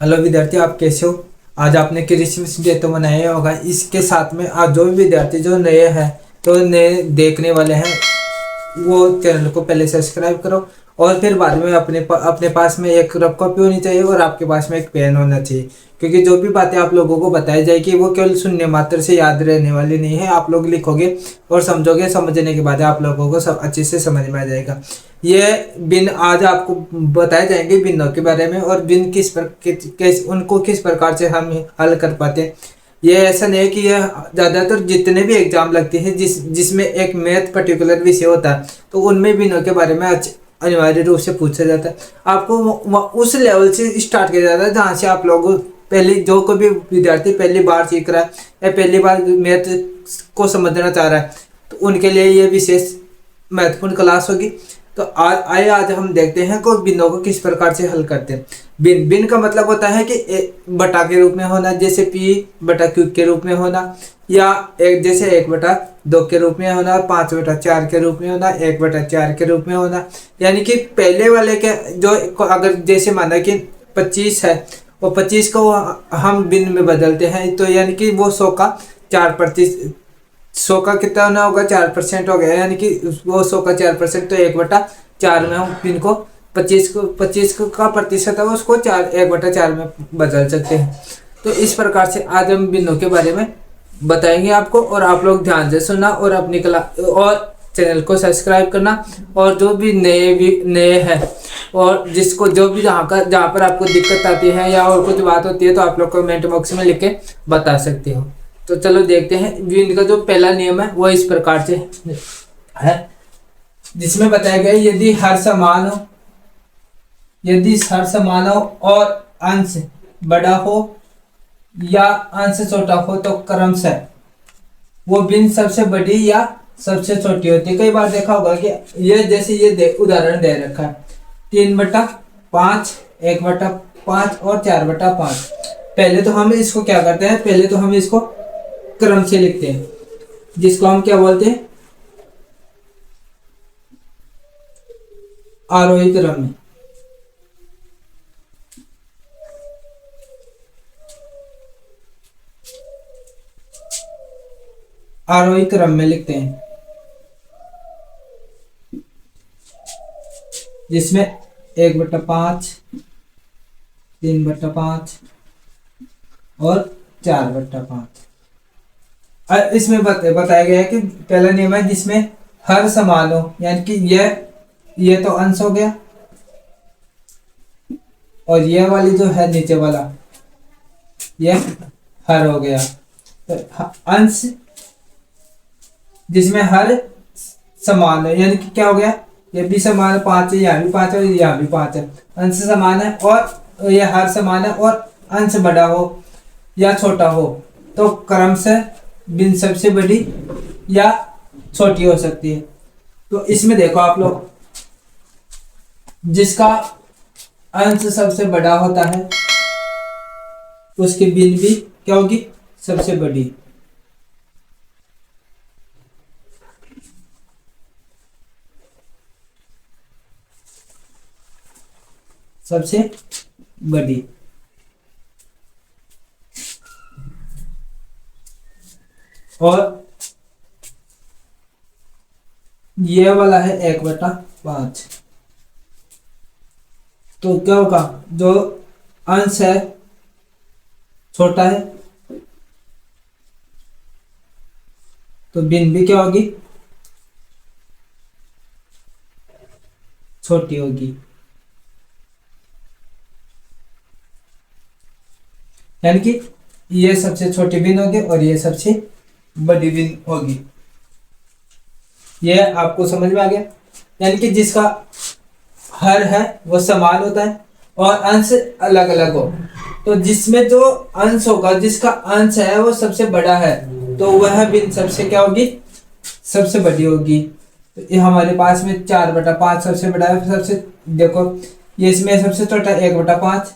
Hello विद्यार्थी, आप कैसे हो। आज आपने क्रिसमस डे तो मनाया होगा। इसके साथ में आज जो भी विद्यार्थी जो नए हैं तो नए देखने वाले हैं वो चैनल को पहले सब्सक्राइब करो। और फिर बाद में अपने पास में एक रफ कॉपी होनी चाहिए और आपके पास में एक पेन होना चाहिए, क्योंकि जो भी बातें आप लोगों को बताई जाएगी वो केवल सुनने मात्र से याद रहने वाली नहीं है। आप लोग लिखोगे और समझोगे, समझने के बाद आप लोगों को सब अच्छे से समझ में आ जाएगा। ये बिन आज आपको बताए जाएंगे बिनों के बारे में, और बिन उनको किस प्रकार से हम हल कर पाते हैं। ये ऐसा नहीं है कि यह ज़्यादातर जितने भी एग्जाम लगते हैं जिसमें एक मैथ पर्टिकुलर विषय होता है तो उनमें बिनों के बारे में अनिवार्य रूप से पूछा जाता है। आपको उस लेवल से स्टार्ट किया जाता है जहाँ से आप लोग पहले जो कोई भी विद्यार्थी पहली बार सीख रहा है या पहली बार मैथ को समझना चाह रहा है तो उनके लिए ये विशेष महत्वपूर्ण क्लास होगी। तो आज हम देखते हैं को बिनों को किस प्रकार से हल करते हैं। बिन बिन का मतलब होता है कि बटा के रूप में होना, जैसे पी बटा क्यू के रूप में होना, या एक जैसे 1/2 के रूप में होना, 5/4 के रूप में होना, 1/4 के रूप में होना। यानी कि पहले वाले के जो अगर जैसे माना कि 25 है और 25 को हम बिन में बदलते हैं तो यानी कि वो 100 का 4%, 100 का कितना होना होगा 4% हो गया, यानी कि वो 100 का 4% तो 1/4 में हम पिन को 25 का प्रतिशत है उसको 1/4 में बदल सकते हैं। तो इस प्रकार से आज हम बिनों के बारे में बताएंगे आपको, और आप लोग ध्यान से सुनना और अपनी क्लास और चैनल को सब्सक्राइब करना। और जो भी नए हैं और जिसको जो भी जहाँ पर आपको दिक्कत आती है या और कुछ बात होती है तो आप लोग कमेंट बॉक्स में लिख के बता सकते हो। तो चलो देखते हैं। इनका जो पहला नियम है वो इस प्रकार से है, जिसमें बताया गया यदि हर समान हो और अंश बड़ा हो या अंश छोटा हो तो क्रमशः वो बिन सबसे बड़ी या सबसे छोटी होती है। कई बार देखा होगा कि ये जैसे उदाहरण दे रखा है 3/5, 1/5 और 4/5। पहले तो हम इसको क्या करते हैं, पहले तो हम इसको क्रम से लिखते हैं, जिसको हम क्या बोलते हैं, आरोही क्रम में। आरोही क्रम में लिखते हैं, जिसमें 1/5, 3/5 और 4/5। इसमें बताया गया है कि पहला नियम है जिसमें हर समान हो, यानी कि ये तो अंश हो गया और ये वाली जो है नीचे वाला ये हर हो गया। तो अंश जिसमें हर समान है, यानी कि क्या हो गया, ये भी समान है, 5 है, यहाँ भी 5 है और यहाँ भी 5 है। अंश समान है और ये हर समान है और अंश बड़ा हो या छोटा हो तो क्रम से बिन सबसे बड़ी या छोटी हो सकती है। तो इसमें देखो आप लोग, जिसका अंश सबसे बड़ा होता है उसकी बिन भी क्या होगी, सबसे बड़ी। सबसे बड़ी। और ये वाला है 1/5, तो क्या होगा, जो अंश है छोटा है तो बिन भी क्या होगी, छोटी होगी। यानी कि ये सबसे छोटी बिन होगी और ये सबसे बड़ी बिन होगी। ये आपको समझ में आ गया। यानी कि जिसका हर है वो समान होता है और अंश अलग अलग हो, तो जिसमें जो अंश होगा, जिसका अंश है वो सबसे बड़ा है तो वह बिन सबसे क्या होगी, सबसे बड़ी होगी। तो ये हमारे पास में 4/5 सबसे बड़ा है। सबसे देखो ये इसमें सबसे छोटा 1/5,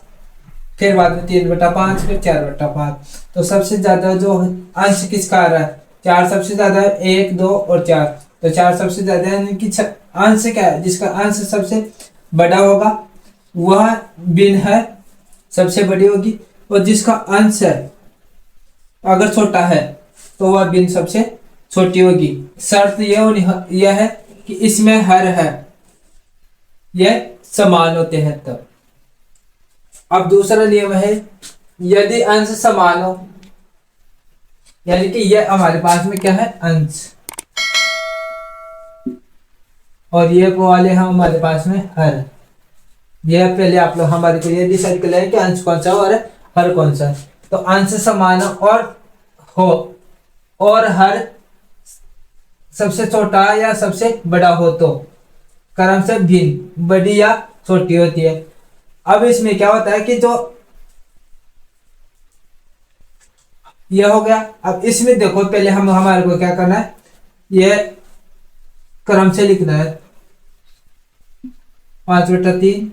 फिर बाद में 3/5, फिर 4/5। तो सबसे ज्यादा जो अंश किसका आ रहा है, 4 सबसे ज्यादा है, 1, 2 और 4। तो 4 सबसे ज्यादा है, यानी कि अंश क्या है, जिसका अंश सबसे बड़ा होगा वह बिन है सबसे बड़ी होगी, और जिसका अंश है अगर छोटा है तो वह भिन्न सबसे छोटी होगी। शर्त यह है कि इसमें हर है यह समान होते हैं तब। अब दूसरा नियम है, यदि अंश समान हो, यानी कि यह हमारे पास में क्या है, अंश, और ये वो वाले हैं हमारे पास में हर। यह पहले आप लोग हमारे को ये डिसाइड कर लें कि अंश कौन सा है और हर कौन सा है। तो अंश समान हो और हर सबसे छोटा या सबसे बड़ा हो तो क्रम से भिन्न, बड़ी या छोटी होती है। अब इसमें क्या होता है कि जो यह हो गया। अब इसमें देखो पहले हमारे को क्या करना है, यह क्रम से लिखना है, 5/3,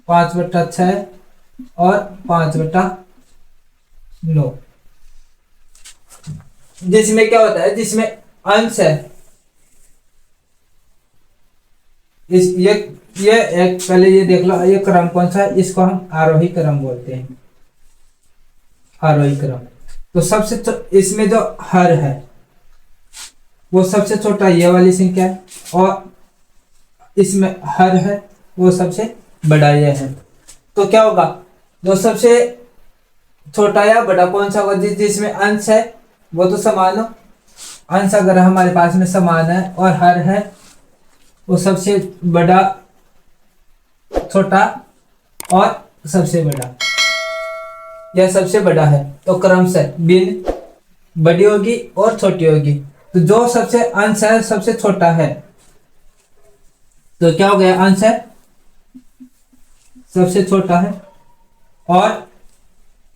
5/6 और 5/9। जिसमें क्या होता है, जिसमें अंश है, ये एक पहले ये देख लो, ये क्रम कौन सा है, इसको हम आरोही क्रम बोलते हैं, आरोही क्रम। तो सबसे इसमें जो हर है वो सबसे छोटा ये वाली संख्या है, और इसमें हर है वो सबसे बड़ा ये है। तो क्या होगा, जो सबसे छोटा या बड़ा कौन सा होगा, जिसमें अंश है वो तो समान हो। अंश अगर हमारे पास में समान है और हर है, वो सबसे बड़ा, छोटा और सबसे बड़ा, यह सबसे बड़ा है तो क्रम से भिन्न, बड़ी होगी और छोटी होगी। तो जो सबसे अंश है सबसे छोटा है, तो क्या हो गया, अंश है सबसे छोटा है, और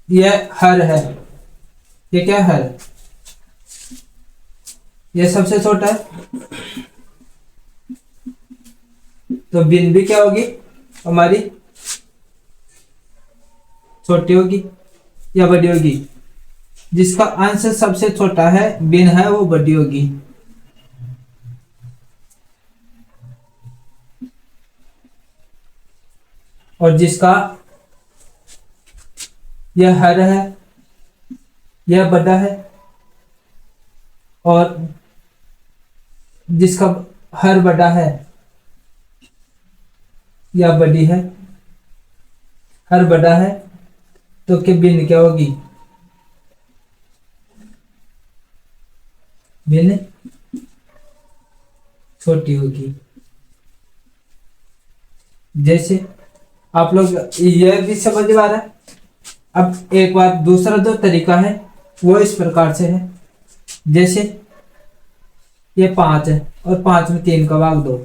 यह हर है, ये क्या है, हर, यह सबसे छोटा है, तो भिन्न भी क्या होगी हमारी, छोटी होगी या बड़ी होगी। जिसका अंश सबसे छोटा है, भिन्न है, वो बड़ी होगी। और जिसका यह हर है, यह बड़ा है, और जिसका हर बड़ा है या बड़ी है, हर बड़ा है, तो के भिन्न क्या होगी, भिन्न छोटी होगी। जैसे आप लोग यह भी समझ में आ रहा है। अब एक बार दूसरा जो तरीका है वो इस प्रकार से है, जैसे ये 5 है और 5 में 3 का भाग दो,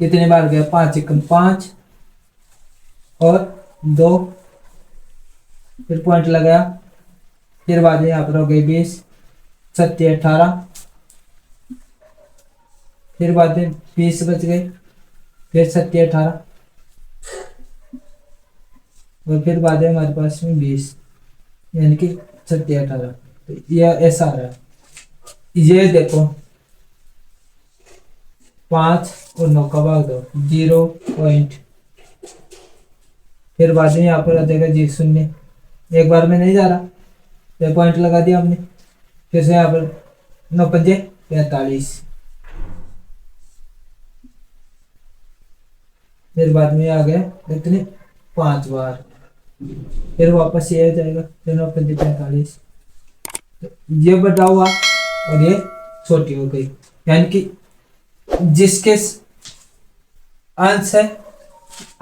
कितने बार गया, 5 एकम 5 और 2, फिर पॉइंट लगाया, फिर बाद में यहाँ पर हो गई 20, 7 18, फिर बाद में 20 बच गई, फिर 7 18, और फिर बाद में हमारे पास में 20, यानी कि 7 18। तो यह ऐसा आ रहा है। ये देखो 5 और 9 का भाग दो, 0 पॉइंट, फिर बाद में यहाँ पर आ जाएगा 0, एक बार में नहीं जा रहा, ये पॉइंट लगा दिया हमने, फिर से यहाँ पर 9 5 45, फिर बाद में आ गया इतने 5 बार, फिर वापस ये आ जाएगा, फिर 9 5 45, तो ये बड़ा हुआ और ये छोटी हो गई। यानी कि जिसके अंश है,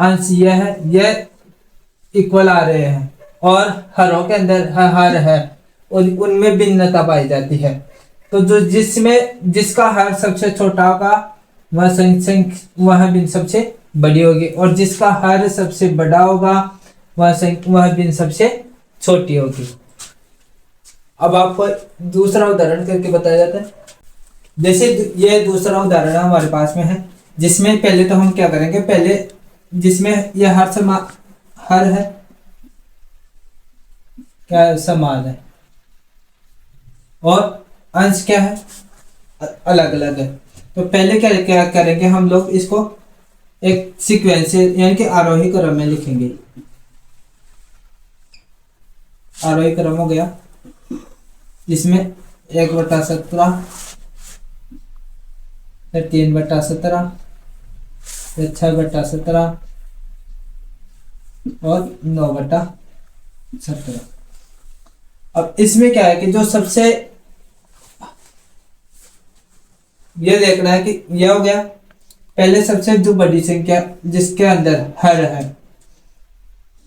अंश यह है, यह इक्वल आ रहे हैं, और हरों के अंदर हर है और उनमें भिन्नता पाई जाती है। तो जो जिसका हर सबसे छोटा होगा वह भिन्न सबसे बड़ी होगी, और जिसका हर सबसे बड़ा होगा वह भिन्न सबसे छोटी होगी। अब आपको दूसरा उदाहरण करके बताया जाता है। जैसे ये दूसरा उदाहरण हमारे पास में है, जिसमें पहले तो हम क्या करेंगे, पहले जिसमें यह हर है, क्या समान है, और अंश क्या है, अलग अलग है। तो पहले क्या क्या करेंगे हम लोग, इसको एक सीक्वेंस यानी कि आरोही क्रम में लिखेंगे। आरोही क्रम हो गया, जिसमें 1/17, फिर 3/17, फिर 6/17 और 9/17। अब इसमें क्या है कि जो सबसे ये देखना है कि यह हो गया पहले सबसे जो बड़ी संख्या जिसके अंदर हर है,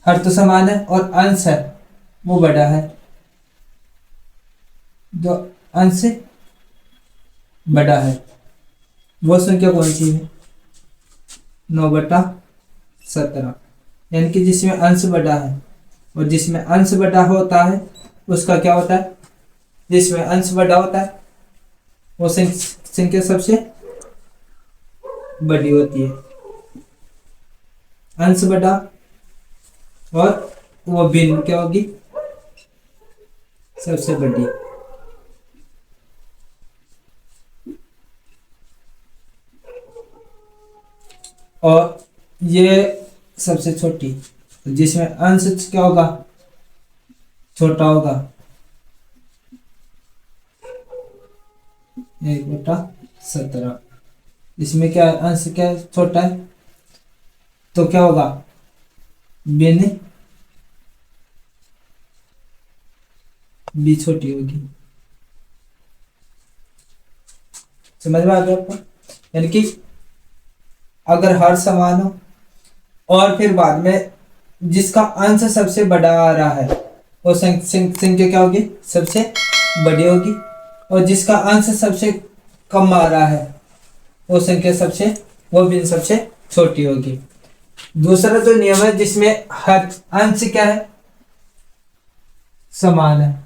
हर तो समान है और अंश है वो बड़ा है। जो अंश बड़ा है वो संख्या कौन सी है? 9/17, यानी कि जिसमें अंश बड़ा है, और जिसमें अंश बड़ा होता है उसका क्या होता है? जिसमें अंश बड़ा होता है वो संख्या सबसे बड़ी होती है। अंश बड़ा और वो भिन्न क्या होगी? सबसे बड़ी। और ये सबसे छोटी, जिसमें अंश क्या होगा? छोटा होगा, 1/17। इसमें क्या अंश क्या छोटा है तो क्या होगा? भिन्न भी छोटी होगी। समझ में आ गया आपको? यानी कि अगर हर समान हो और फिर बाद में जिसका अंश सबसे बड़ा आ रहा है वो संख्या क्या होगी? सबसे बड़ी होगी। और जिसका अंश सबसे कम आ रहा है वो संख्या वो भी सबसे छोटी होगी। दूसरा जो नियम है जिसमें हर अंश क्या है? समान है,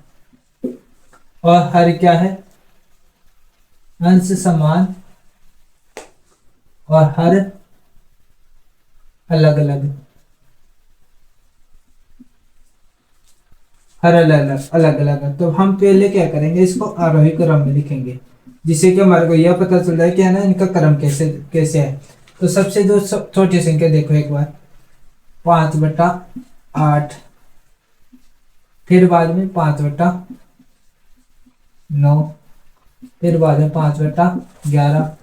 और हर क्या है? अंश समान और हर अलग अलग। हर अलग अलग है। तो हम पहले क्या करेंगे? इसको आरोही क्रम में लिखेंगे, जिससे कि हमारे को यह पता चल जाए कि है ना इनका क्रम कैसे कैसे है। तो सबसे जो छोटी संख्या देखो एक बार, 5/8, फिर बाद में 5/9, फिर बाद में 5/11,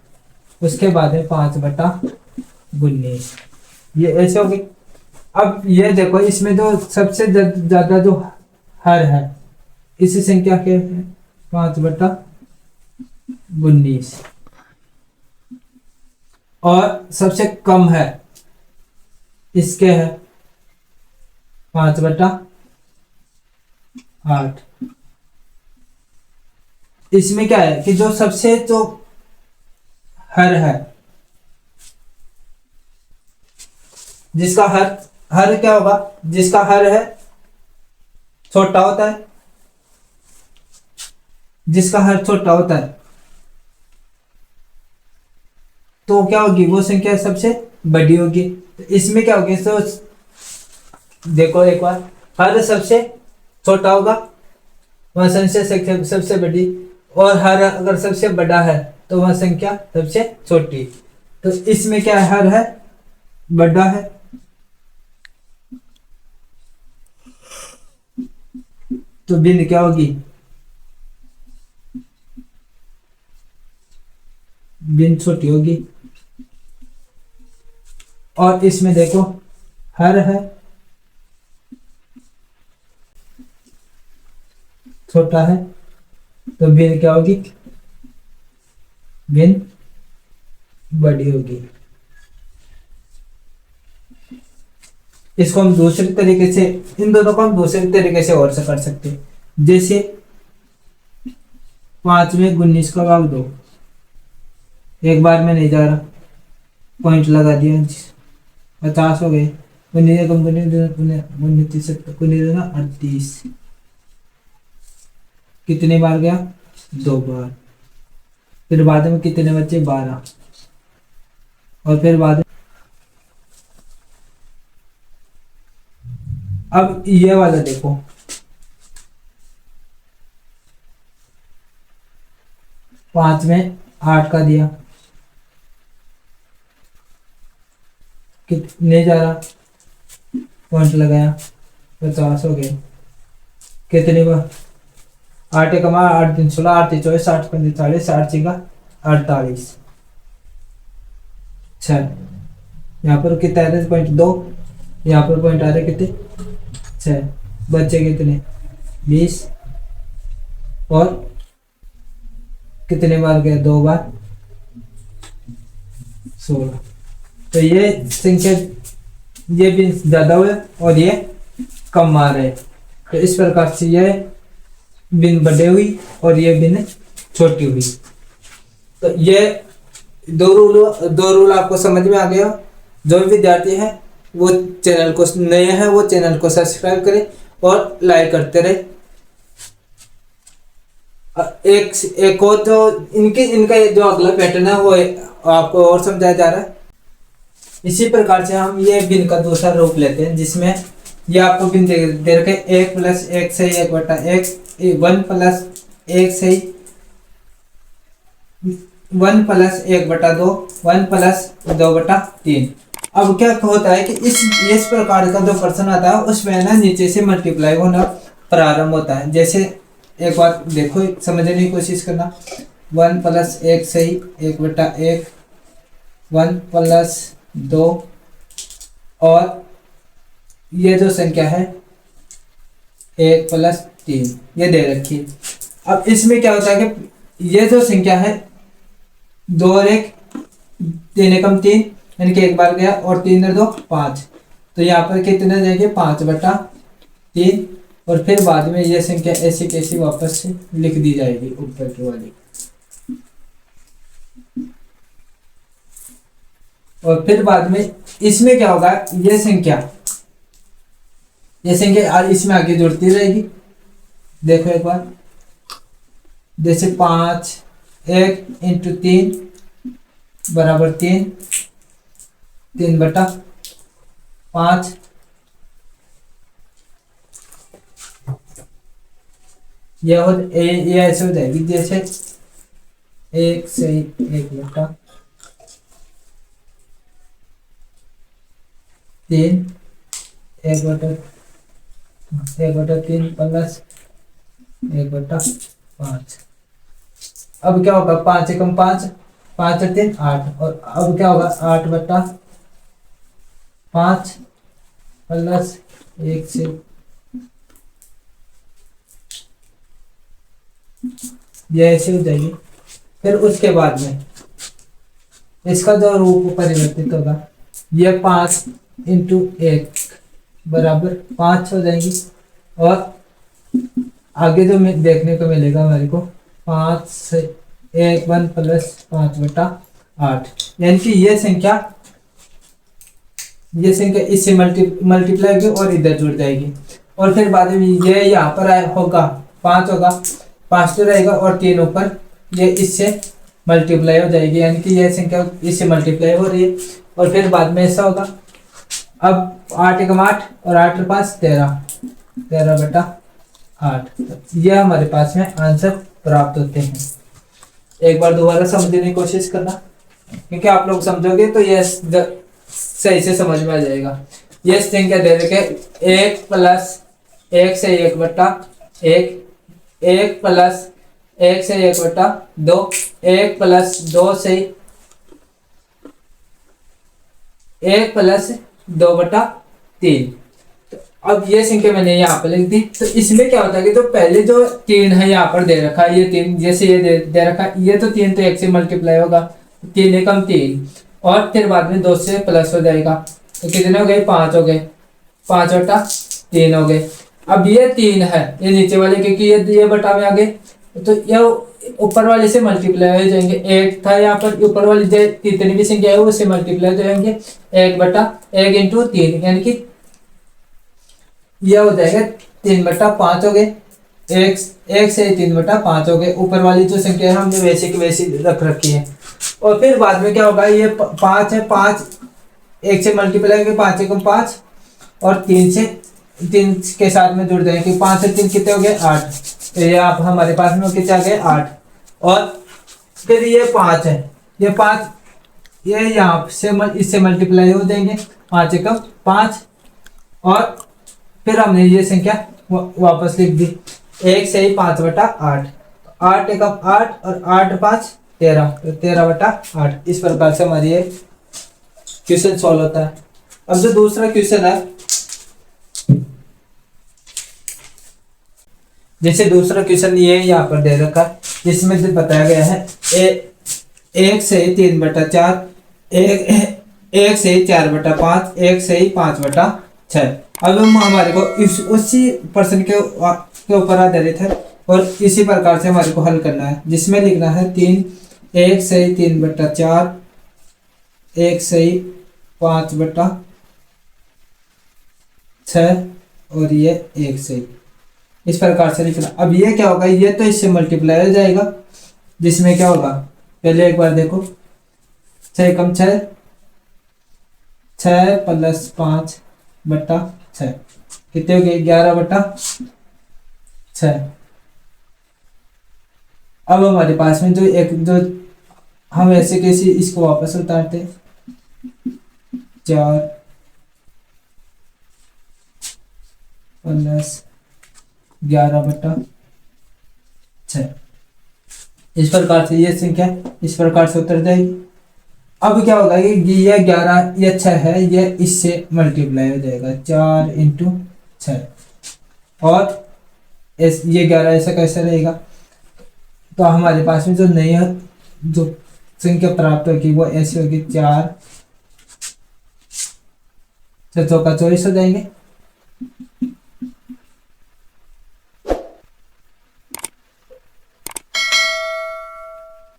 उसके बाद में 5/19। ये ऐसे हो गई। अब ये देखो इसमें जो सबसे ज्यादा जो हर है इसी संख्या के है 5/19, और सबसे कम है इसके है 5/8। इसमें क्या है कि जो सबसे जो हर है, जिसका हर हर क्या होगा? जिसका हर है छोटा होता है, जिसका हर छोटा होता है तो क्या होगी? वो संख्या सबसे बड़ी होगी। तो इसमें क्या होगी? तो देखो एक बार, हर सबसे छोटा होगा वह संख्या सबसे बड़ी, और हर अगर सबसे बड़ा है तो वह संख्या सबसे छोटी। तो इसमें क्या है? हर है बड़ा है, तो भिन्न क्या होगी? भिन्न छोटी होगी। और इसमें देखो हर है छोटा है, तो भिन्न क्या होगी? भिन्न बड़ी होगी। इसको हम दूसरे तरीके से, इन दोनों को हम दूसरे तरीके से और से कर सकते हैं। जैसे 5 में 19 का भाग दो, एक बार में नहीं जा रहा, पॉइंट लगा दिया, 50 हो गए। 38 कितने बार गया? 2 बार। फिर बाद में कितने बचे? 12। और फिर बाद में अब ये वाला देखो, 5 में 8 का दिया, कितने जा रहा, पॉइंट लगाया, 50 हो गए। कितनी बार, 8 कमा 8 3 16, 8 3 24, 8 5 40, 8 6 48। अच्छा, यहाँ पर कितना है, पॉइंट 2, यहाँ पर पॉइंट आ रहे कितने, 6। बच्चे कितने, 20, और कितने बार गए, 2 बार, 16। तो ये संख्या, ये भी ज्यादा हुए और ये कम आ रहे। तो इस प्रकार से ये बिन बड़े हुई और ये बिन छोटी हुई। तो ये दो रूल आपको समझ में आ गया। जो भी विद्यार्थी है वो चैनल को, नए हैं वो चैनल को सब्सक्राइब करें और लाइक करते रहे। एक और जो इनका जो अगला पैटर्न है वो आपको और समझाया जा रहा है। इसी प्रकार से हम ये बिन का दूसरा रूप लेते हैं, जिसमें ये आपको बिन दे रखे 1 + 1 से 1/1, 1 + 1 से 1 + 1/2, 1 + 2/3। अब क्या होता है कि इस प्रकार का जो प्रश्न आता है उसमें ना नीचे से मल्टीप्लाई होना प्रारंभ होता है। जैसे एक बार देखो, समझने की कोशिश करना। 1 + 1 से 1/1, 1 + 2, और ये जो संख्या है 1 + 3 ये दे रखी है। अब इसमें क्या होता है कि ये जो संख्या है 2 और 1, 3 एकम 3, यानी कि एक बार गया, और 3 और 2 5। तो यहाँ पर कितने जाएंगे, 5/3। और फिर बाद में ये संख्या ऐसी कैसी वापस से लिख दी जाएगी ऊपर की वाली। और फिर बाद में इसमें क्या होगा, ये संख्या इसमें आगे जुड़ती रहेगी। देखो एक बार, जैसे 5, 1 × 3 = 3, 3/5। ये ऐसे हो जाएगी, जैसे 1 से 1/3, 1/3 + 1/5। अब क्या होगा, 5 एकम 5, 5 और 3 8। और अब क्या होगा, 8/5 + 1 से, ये ऐसे हो जाएगी। फिर उसके बाद में इसका जो रूप परिवर्तित होगा, ये 5 × 1 = 5 हो जाएगी। और आगे जो देखने को मिलेगा हमारे को, 5 से 1 + 5/8, यानी कि ये संख्या इससे मल्टीप्लाई होगी और इधर जुड़ जाएगी। और फिर बाद में ये यहाँ पर होगा 5 होगा, 5 तो रहेगा, और 3 ऊपर, ये इससे मल्टीप्लाई हो जाएगी, यानी कि ये संख्या इससे मल्टीप्लाई हो रही है। और फिर बाद में ऐसा होगा, अब 8 एकम 8 और 8 और 5 13, 13/8। ये हमारे पास में आंसर प्राप्त होते हैं। एक बार दोबारा समझने की कोशिश करना, क्योंकि आप लोग समझोगे तो ये सही से समझ में आ जाएगा। ये संख्या दे रखे 1 + 1 से 1/1, 1 + 1 से 1/2, 1 + 2 से 1 + 2/3। तो अब ये संख्या मैंने यहाँ पर लिख दी। तो इसमें क्या होता है कि जो पहले जो 3 है यहाँ पर दे रखा है, ये 3 जैसे ये दे रखा है, ये तो 3 तो 1 से मल्टीप्लाई होगा, 3 एकम 3, और फिर बाद में 2 से प्लस हो जाएगा। तो कितने हो गए, 5 हो गए, 5/3 हो गए। अब ये 3 है, ये नीचे वाले, क्योंकि ये बटा में आ गए, तो ये ऊपर वाले से मल्टीप्लाई हो जाएंगे। 1 था यहाँ पर, ऊपर वाली जितनी भी संख्या है उससे मल्टीप्लाई हो जाएंगे, 1/1 × 3, यानी कि यह हो जाएगा 3/5 हो गए। 1 से 3/5 हो गए। ऊपर वाली जो संख्या है हमने वैसे की वैसी रख रखी है। और फिर बाद में क्या होगा, ये 5 है, 5 1 से मल्टीप्लाई होंगे, 5 एकम 5, और 3 के साथ में जुड़ जाएंगे। 5 से 3 कितने हो गए, 8। तो ये आप हमारे पास में कितने आ गए, 8। और फिर ये 5 है, ये 5 ये यहाँ से इससे मल्टीप्लाई हो जाएंगे, 5 एकम 5, और फिर हमने ये संख्या वापस लिख दी, 1 से ही 5/8, 8 एकम 8 और 8 5 13, तो 13/8। इस प्रकार से हमारी ये क्वेश्चन सॉल्व होता है। अब जो दूसरा क्वेश्चन है, जैसे दूसरा क्वेश्चन ये यहाँ पर दे रखा है, जिसमें से बताया गया है 1 से ही 3/4, 1 से ही 4/5, 1 से ही 5/6। अब हम हमारे को उसी प्रश्न के ऊपर आधारित है और इसी प्रकार से हमारे को हल करना है, जिसमें लिखना है 1 से ही 3/4, 1 से ही 5/6 और ये 1 से ही, इस प्रकार से लिखना। अब ये क्या होगा, ये तो इससे मल्टीप्लाई हो जाएगा, जिसमें क्या होगा, पहले एक बार देखो, 6 एकम 6, 6 + 5/6 कितने हो गए, 11/6। अब हमारे पास में जो हम ऐसे कैसे इसको वापस उतारते, 4 + 11/6, इस प्रकार से ये संख्या इस प्रकार से उतर जाएगी। अब क्या होगा, ये 11 ये 6 है, ये इससे मल्टीप्लाई हो जाएगा, 4 × 6, और ये 11 ऐसा कैसे रहेगा, तो हमारे पास में जो नई जो संख्या प्राप्त होगी वो ऐसी होगी, 4 × 24 हो जाएंगे।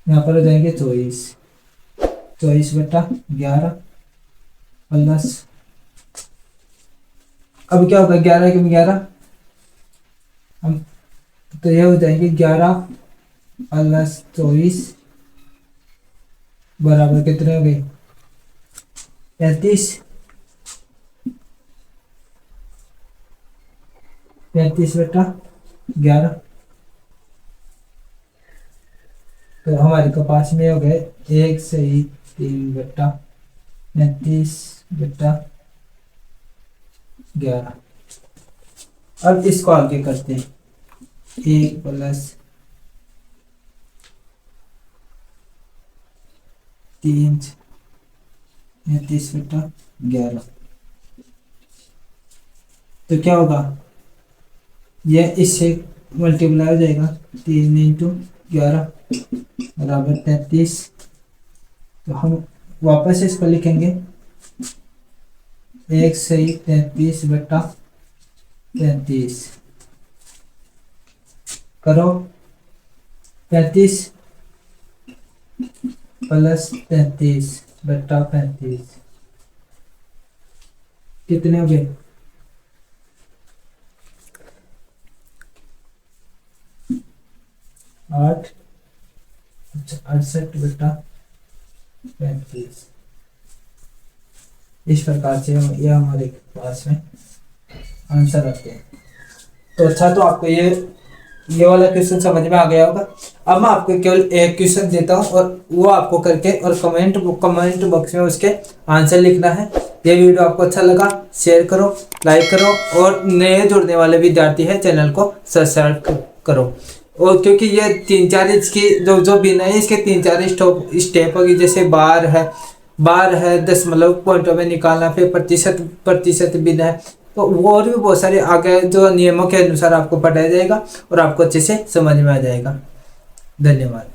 यहाँ पर हो जाएंगे 24/11 प्लस, अब क्या होगा, 11 × 11 हम, तो ये हो जाएंगे 11 + 24 बराबर कितने हो गए, 35। 35/11, तो हमारे के पास में हो गए 1 से ही 3/35/11। अब इसको आगे करते हैं, 1 + 3 35/11, तो क्या होगा, यह इससे मल्टीप्लाई हो जाएगा, 3 × 11 बराबर 33। तो हम वापस इसको लिखेंगे, 1 से ही 33/33 करो, 35 + 33/35 कितने हो गए, 8 68/35। इस प्रकार से यह हमारे पास में आंसर आते हैं। तो अच्छा, तो आपको ये वाला क्वेश्चन समझ में आ गया होगा। अब मैं आपको केवल एक क्वेश्चन देता हूँ और वो आपको करके और कमेंट बॉक्स में उसके आंसर लिखना है। ये वीडियो आपको अच्छा लगा, शेयर करो, लाइक करो, और नए जुड़ने वाले विद्यार्थी है चैनल को सब्सक्राइब करो। और क्योंकि ये 3-4 इसकी जो बिना है, इसके 3-4 स्टेप होगी, जैसे बार है, दशमलव पॉइंटों में निकालना, फिर प्रतिशत बिना है, तो और भी बहुत सारे आगे जो नियमों के अनुसार आपको पढ़ाया जाएगा और आपको अच्छे से समझ में आ जाएगा। धन्यवाद।